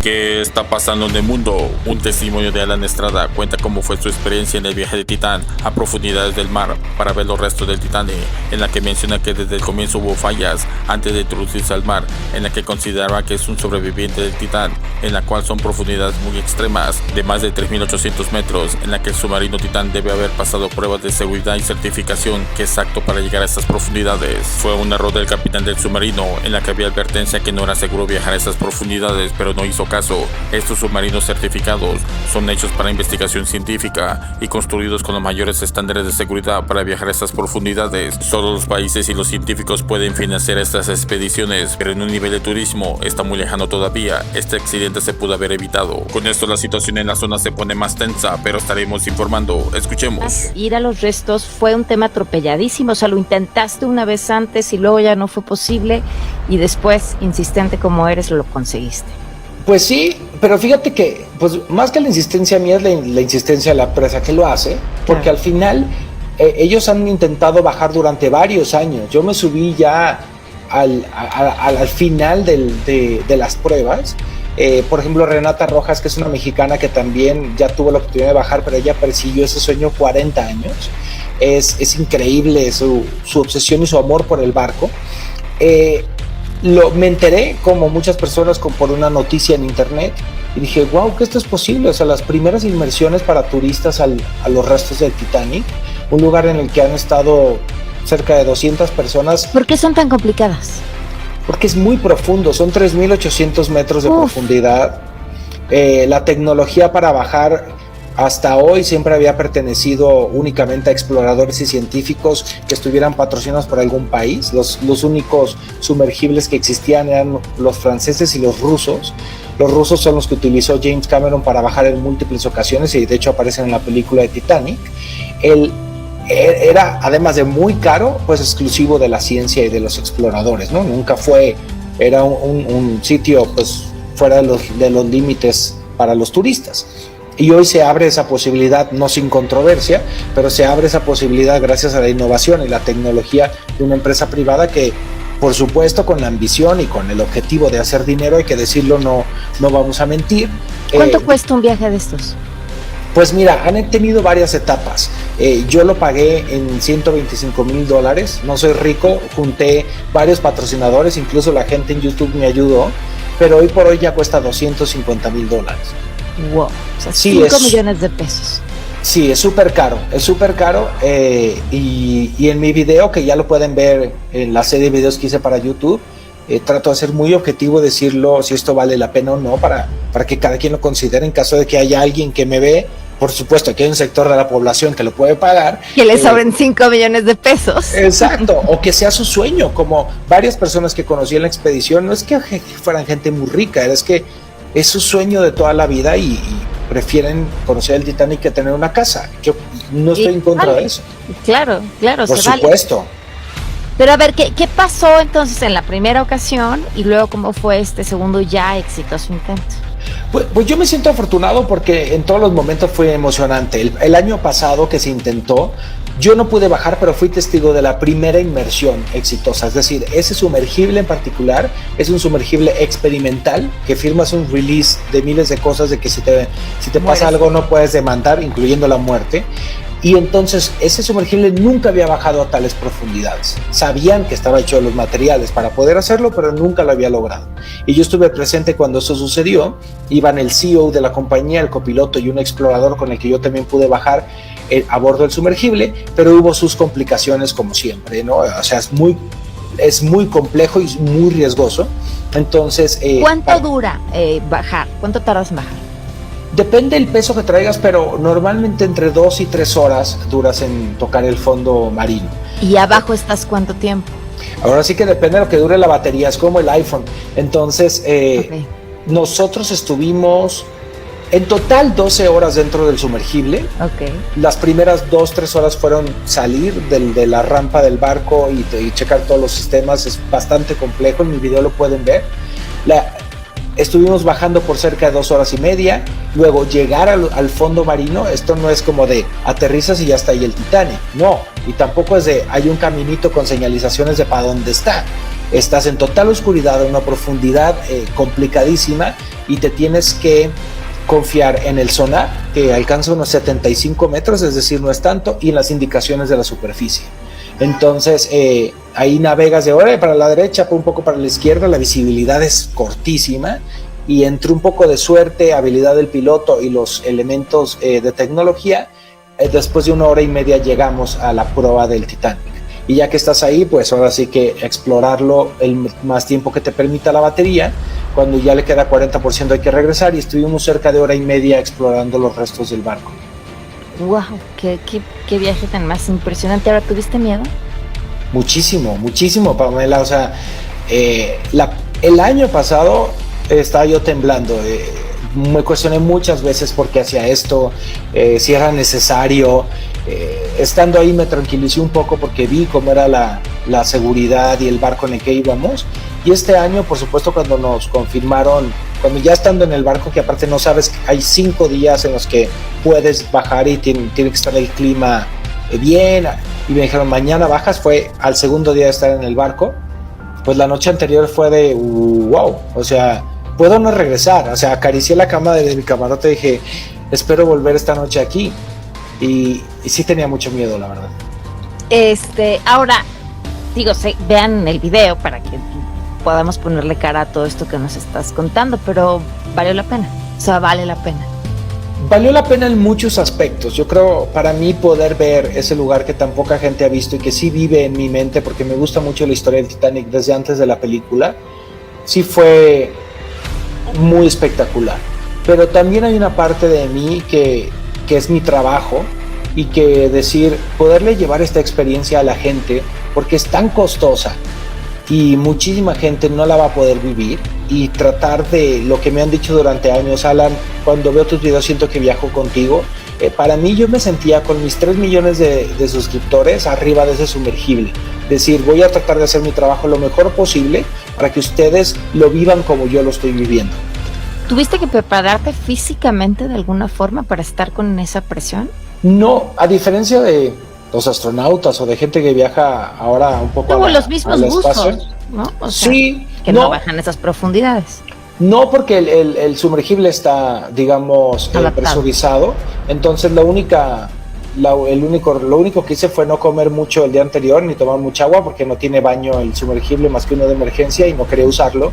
¿Qué está pasando en el mundo? Un testimonio de Alan Estrada cuenta cómo fue su experiencia en el viaje de Titán a profundidades del mar para ver los restos del Titanic, en la que menciona que desde el comienzo hubo fallas antes de introducirse al mar, en la que consideraba que es un sobreviviente del Titán, en la cual son profundidades muy extremas, de más de 3.800 metros, en la que el submarino Titán debe haber pasado pruebas de seguridad y certificación que es apto para llegar a estas profundidades. Fue un error del capitán del submarino, en la que había advertencia que no era seguro viajar a esas profundidades, pero no hizo caso. Estos submarinos certificados son hechos para investigación científica y construidos con los mayores estándares de seguridad para viajar a estas profundidades. Solo los países y los científicos pueden financiar estas expediciones, pero en un nivel de turismo está muy lejano todavía. Este accidente se pudo haber evitado. Con esto la situación en la zona se pone más tensa, pero estaremos informando. Escuchemos. Ir a los restos fue un tema atropelladísimo, o sea, lo intentaste una vez antes y luego ya no fue posible y después, insistente como eres, lo conseguiste. Pues sí, pero fíjate que, pues más que la insistencia mía es la insistencia de la empresa que lo hace, porque al final ellos han intentado bajar durante varios años. Yo me subí ya al final de las pruebas. Por ejemplo, Renata Rojas, que es una mexicana que también ya tuvo la oportunidad de bajar, pero ella persiguió ese sueño 40 años. Es increíble su obsesión y su amor por el barco. Me enteré, como muchas personas, por una noticia en internet, y dije, wow, que esto es posible. O sea, las primeras inmersiones para turistas a los restos del Titanic, un lugar en el que han estado cerca de 200 personas. ¿Por qué son tan complicadas? Porque es muy profundo, son 3.800 metros de profundidad. La tecnología para bajar hasta hoy siempre había pertenecido únicamente a exploradores y científicos que estuvieran patrocinados por algún país. Los únicos sumergibles que existían eran los franceses y los rusos. Los rusos son los que utilizó James Cameron para bajar en múltiples ocasiones y de hecho aparecen en la película de Titanic. Era, además de muy caro, pues exclusivo de la ciencia y de los exploradores, ¿no? Era un sitio pues fuera de los límites para los turistas. Y hoy se abre esa posibilidad, no sin controversia, pero se abre esa posibilidad gracias a la innovación y la tecnología de una empresa privada que, por supuesto, con la ambición y con el objetivo de hacer dinero, hay que decirlo, no vamos a mentir. ¿Cuánto cuesta un viaje de estos? Pues mira, han tenido varias etapas. Yo lo pagué en $125,000. No soy rico, junté varios patrocinadores, incluso la gente en YouTube me ayudó, pero hoy por hoy ya cuesta $250,000. Wow, o sea, sí, 5 millones de pesos. Sí, es súper caro, y en mi video, que ya lo pueden ver en la serie de videos que hice para YouTube, trato de ser muy objetivo, decirlo si esto vale la pena o no, para que cada quien lo considere en caso de que haya alguien que me ve. Por supuesto que hay un sector de la población que lo puede pagar. Que le sobren 5 millones de pesos. Exacto, o que sea su sueño, como varias personas que conocí en la expedición. No es que fueran gente muy rica, es que es su sueño de toda la vida y prefieren conocer el Titanic que tener una casa. Yo no estoy en contra de eso. Claro, por supuesto. Pero a ver, ¿qué pasó entonces en la primera ocasión y luego cómo fue este segundo ya exitoso intento? Pues yo me siento afortunado porque en todos los momentos fue emocionante. El año pasado que se intentó, yo no pude bajar, pero fui testigo de la primera inmersión exitosa. Es decir, ese sumergible en particular es un sumergible experimental que firmas un release de miles de cosas de que si te pasa algo no puedes demandar, incluyendo la muerte. Y entonces ese sumergible nunca había bajado a tales profundidades. Sabían que estaba hecho de los materiales para poder hacerlo, pero nunca lo había logrado. Y yo estuve presente cuando eso sucedió. Iban el CEO de la compañía, el copiloto y un explorador con el que yo también pude bajar a bordo del sumergible, pero hubo sus complicaciones como siempre, ¿no? O sea, es muy complejo y muy riesgoso. Entonces, ¿cuánto dura bajar? ¿Cuánto tardas en bajar? Depende del peso que traigas, pero normalmente entre 2 y 3 horas duras en tocar el fondo marino. ¿Y abajo estás cuánto tiempo? Ahora sí que depende de lo que dure la batería, es como el iPhone. Entonces, nosotros estuvimos en total 12 horas dentro del sumergible. Las primeras 2-3 horas fueron salir de la rampa del barco y checar todos los sistemas. Es bastante complejo, en mi video lo pueden ver. Estuvimos bajando por cerca de 2 horas y media, luego llegar al fondo marino. Esto no es como de aterrizas y ya está ahí el Titanic, no, y tampoco es de hay un caminito con señalizaciones de para dónde está. estás en total oscuridad, a una profundidad complicadísima, y te tienes que confiar en el sonar, que alcanza unos 75 metros, es decir, no es tanto, y en las indicaciones de la superficie. Entonces ahí navegas de ahora para la derecha, un poco para la izquierda, la visibilidad es cortísima, y entre un poco de suerte, habilidad del piloto y los elementos de tecnología, después de 1 hora y media llegamos a la proa del Titanic. Y ya que estás ahí, pues ahora sí que explorarlo el más tiempo que te permita la batería. Cuando ya le queda 40% hay que regresar, y estuvimos cerca de 1 hora y media explorando los restos del barco. ¡Wow! ¡Qué viaje tan más impresionante! ¿Ahora tuviste miedo? Muchísimo, Pamela. O sea, el año pasado estaba yo temblando. Me cuestioné muchas veces por qué hacía esto, si era necesario. Estando ahí me tranquilicé un poco porque vi cómo era la seguridad y el barco en el que íbamos. Y este año, por supuesto, cuando nos confirmaron, cuando ya estando en el barco, que aparte no sabes, hay 5 días en los que puedes bajar y tiene que estar el clima bien, y me dijeron mañana bajas, fue al segundo día de estar en el barco. Pues la noche anterior fue de wow, o sea, puedo no regresar. O sea, acaricié la cama de mi camarote y dije, espero volver esta noche aquí. Y sí tenía mucho miedo, la verdad. Ahora, digo, vean el video para que podamos ponerle cara a todo esto que nos estás contando, pero valió la pena. O sea, vale la pena. Valió la pena en muchos aspectos. Yo creo, para mí, poder ver ese lugar que tan poca gente ha visto y que sí vive en mi mente, porque me gusta mucho la historia del Titanic desde antes de la película, sí fue muy espectacular. Pero también hay una parte de mí que es mi trabajo, y que poderle llevar esta experiencia a la gente, porque es tan costosa y muchísima gente no la va a poder vivir, y tratar de lo que me han dicho durante años, Alan, cuando veo tus videos siento que viajo contigo. Para mí, yo me sentía con mis 3 millones de suscriptores arriba de ese sumergible. Decir, voy a tratar de hacer mi trabajo lo mejor posible para que ustedes lo vivan como yo lo estoy viviendo. ¿Tuviste que prepararte físicamente de alguna forma para estar con esa presión? No, a diferencia de los astronautas o de gente que viaja ahora un poco los mismos buzos, ¿no? O sea, sí, que no bajan esas profundidades. No, porque el sumergible está, digamos, presurizado. Entonces lo único que hice fue no comer mucho el día anterior ni tomar mucha agua, porque no tiene baño el sumergible más que uno de emergencia y no quería usarlo.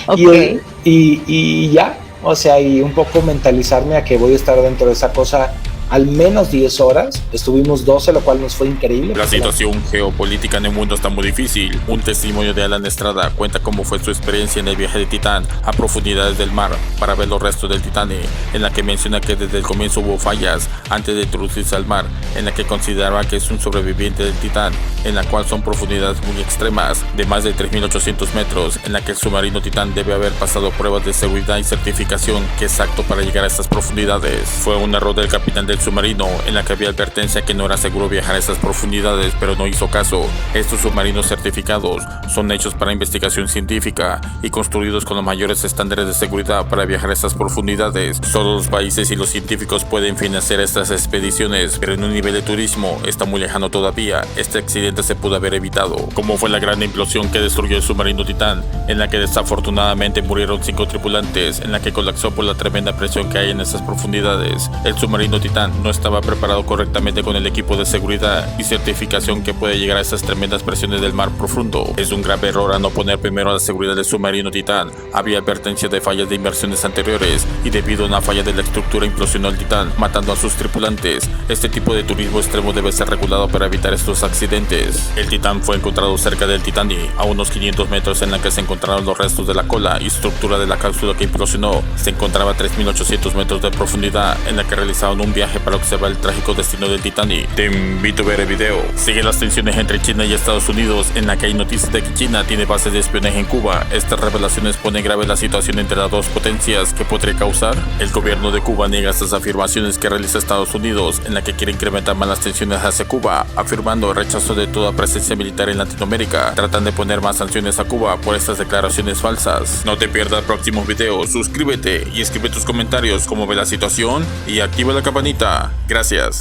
Okay. y ya, o sea, y un poco mentalizarme a que voy a estar dentro de esa cosa al menos 10 horas. Estuvimos 12, lo cual nos fue increíble. La situación geopolítica en el mundo está muy difícil. Un testimonio de Alan Estrada cuenta cómo fue su experiencia en el viaje de Titán a profundidades del mar para ver los restos del Titanic, en la que menciona que desde el comienzo hubo fallas antes de introducirse al mar, en la que consideraba que es un sobreviviente del Titán, en la cual son profundidades muy extremas, de más de 3.800 metros, en la que el submarino Titán debe haber pasado pruebas de seguridad y certificación que es apto para llegar a estas profundidades. Fue un error del capitán del submarino, en la que había advertencia que no era seguro viajar a esas profundidades, pero no hizo caso. Estos submarinos certificados son hechos para investigación científica y construidos con los mayores estándares de seguridad para viajar a estas profundidades. Solo los países y los científicos pueden financiar estas expediciones, pero en un nivel de turismo está muy lejano todavía. Este accidente se pudo haber evitado, como fue la gran implosión que destruyó el submarino Titán, en la que desafortunadamente murieron 5 tripulantes, en la que colapsó por la tremenda presión que hay en esas profundidades. El submarino Titán no estaba preparado correctamente con el equipo de seguridad y certificación que puede llegar a esas tremendas presiones del mar profundo. Es un grave error a no poner primero a la seguridad del submarino Titán. Había advertencia de fallas de inversiones anteriores, y debido a una falla de la estructura implosionó el Titán, matando a sus tripulantes. Este tipo de turismo extremo debe ser regulado para evitar estos accidentes. El Titán fue encontrado cerca del Titanic, a unos 500 metros, en la que se encontraron los restos de la cola y estructura de la cápsula que implosionó. Se encontraba a 3.800 metros de profundidad, en la que realizaron un viaje para observar el trágico destino del Titanic. Te invito a ver el video. Sigue las tensiones entre China y Estados Unidos, en la que hay noticias de que China tiene bases de espionaje en Cuba. Estas revelaciones ponen grave la situación entre las dos potencias que podría causar. El gobierno de Cuba niega estas afirmaciones que realiza Estados Unidos, en la que quiere incrementar más las tensiones hacia Cuba, afirmando el rechazo de toda presencia militar en Latinoamérica. Tratan de poner más sanciones a Cuba por estas declaraciones falsas. No te pierdas próximos videos, suscríbete y escribe tus comentarios cómo ve la situación y activa la campanita. Gracias.